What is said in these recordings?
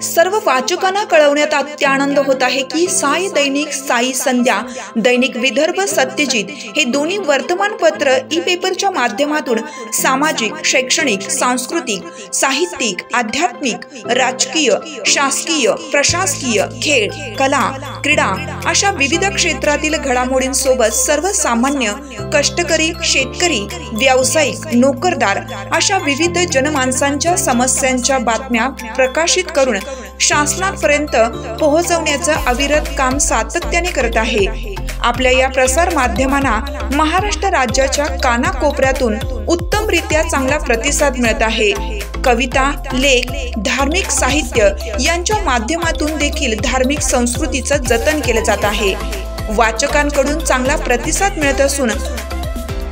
सर्व वाचकांना कळवण्यात अत्यानंद होत आहे की साई दैनिक, साई संध्या, दैनिक विदर्भ, सत्यजित हे दोन्ही वर्तमानपत्र ई पेपरच्या माध्यमातून सामाजिक, शैक्षणिक, सांस्कृतिक, साहित्यिक, आध्यात्मिक, राजकीय, शासकीय, प्रशासकीय, खेळ, कला, क्रीडा अशा विविध क्षेत्रातील घडामोडींसोबत सर्वसामान्य, कष्टकरी, शेतकरी, व्यावसायिक, नोकरदार अशा विविध जनमानसांच्या समस्यांच्या बातम्या प्रकाशित करून शासनापर्यंत पोहोचवण्याचं अविरत काम सातत्याने करत आहे। आपल्या या प्रसार माध्यमांना महाराष्ट्र राज्याच्या कानाकोपऱ्यातून उत्तमरित्या चांगला प्रतिसाद मिळत आहे। कविता, लेख, धार्मिक साहित्य यांच्या माध्यमातून देखील धार्मिक संस्कृतीचं जतन केलं जात आहे। वाचकांकडून चांगला प्रतिसाद मिळत असून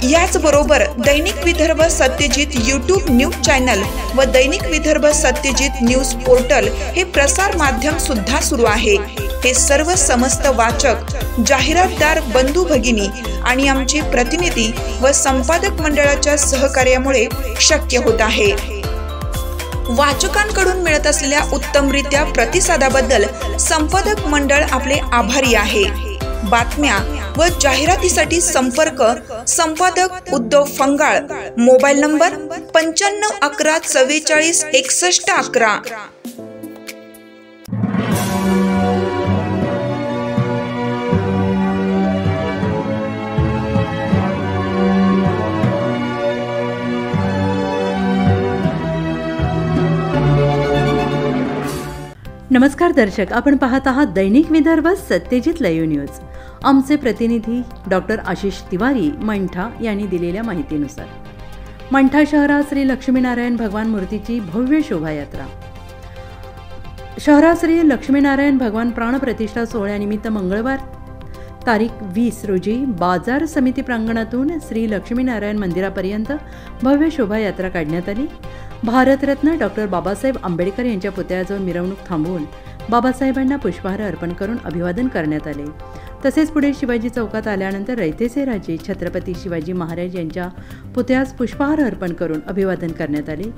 याचबरोबर दैनिक Vidarbha Satyajit YouTube news channel व दैनिक विदर्भ सत्यजित न्यूज पोर्टल हे प्रसार माध्यम सुद्धा सुरू आहे। हे सर्व समस्त वाचक, जाहिरातदार, बंधू भगिनी आणि आमचे प्रतिनिधी व संपादक मंडळाच्या सहकार्यामुळे शक्य होत आहे। वाचकांकडून मिळत असलेल्या उत्तमरित्या प्रतिसादाबद्दल संपादक मंडळ आपले आभारी आहे। बातम्या व जाहिरातीसाठी संपर्क संपादक उद्धव फंगाळ, मोबाईल नंबर 9511446111। नमस्कार दर्शक, आपण पाहत आहात दैनिक विदर्भ सत्यजित लाईव्ह न्यूज। आमचे प्रतिनिधी डॉक्टर आशिष तिवारी मंठा यांनी दिलेल्या माहितीनुसार मंठा शहरात श्री लक्ष्मीनारायण भगवान मूर्तीची भव्य शोभायात्रा। शहरात श्री लक्ष्मीनारायण भगवान प्राणप्रतिष्ठा सोहळ्यानिमित्त मंगळवार तारीख 20 रोजी बाजार समिती प्रांगणातून श्री लक्ष्मीनारायण मंदिरापर्यंत भव्य शोभायात्रा काढण्यात आली। भारतरत्न डॉक्टर बाबासाहेब आंबेडकर यांच्या पुतळ्याजवळ मिरवणूक थांबवून बाबासाहेबांना पुष्पहार अर्पण करून अभिवादन करण्यात आले। तसेच पुढे शिवाजी चौकात आल्यानंतर रयतेचे राजे छत्रपती शिवाजी महाराज यांच्या पुतळ्यास पुष्पहार अर्पण करून अभिवादन करण्यात आले।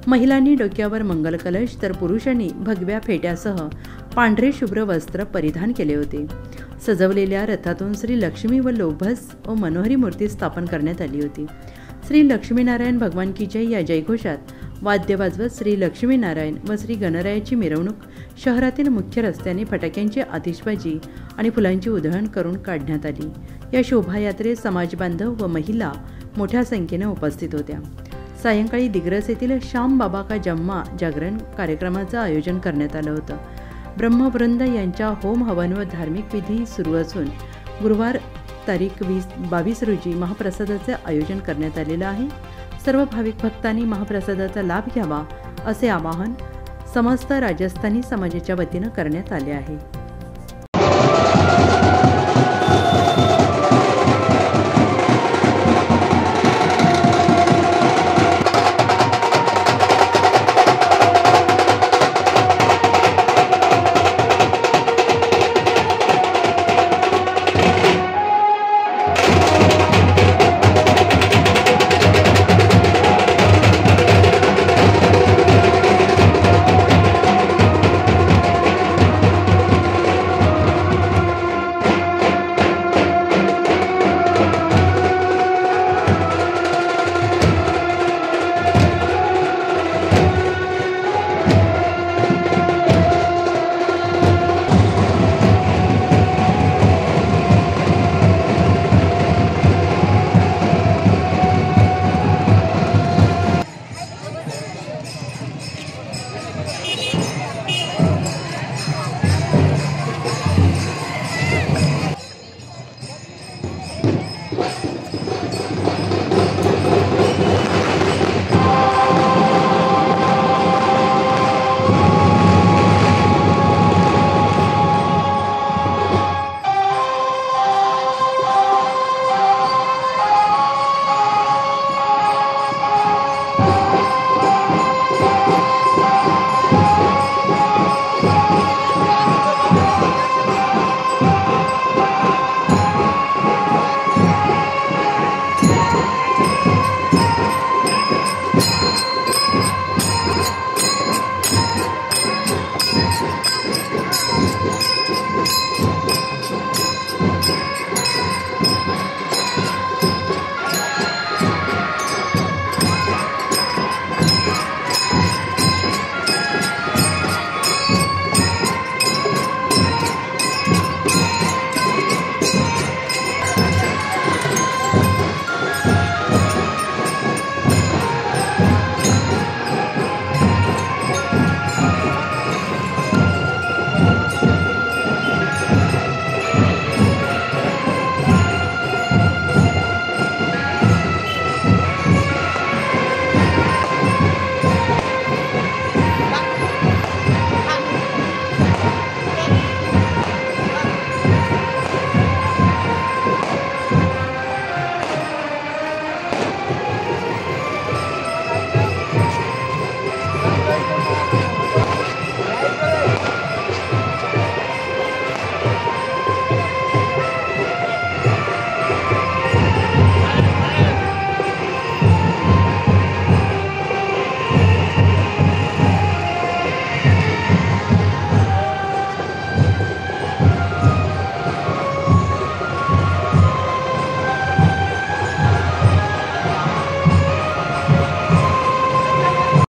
महिलांनी डोक्यावर मंगल कलश तर पुरुषांनी भगव्या फेट्यासह पांढरे शुभ्र वस्त्र परिधान केले होते। सजवलेल्या रथातून श्री लक्ष्मी व लोभस व मनोहरी मूर्ती स्थापन करण्यात आली होती। श्री लक्ष्मीनारायण भगवान की जय या जयघोषात वाद्य वाजवत श्री लक्ष्मीनारायण व श्री गणरायाची मिरवणूक शहरातील मुख्य रस्त्याने फटाक्यांची आतिषबाजी आणि फुलांची उधळण करून काढण्यात आली। या शोभायात्रेत समाजबांधव व महिला मोठ्या संख्येने उपस्थित होत्या। सायंकाळी दिग्रस येथील श्याम बाबा का जम्मा जागरण कार्यक्रमाचं आयोजन करण्यात आलं होतं। ब्रह्मवृंद यांच्या होम हवन व धार्मिक विधी सुरू असून गुरुवार तारीख 22 रोजी महाप्रसादाचे आयोजन करण्यात आलेलं आहे। सर्व भाविक भक्तांनी महाप्रसादाचा लाभ घ्यावा असे आवाहन समस्त राजस्थानी समाजाच्या वतीनं करण्यात आले आहे।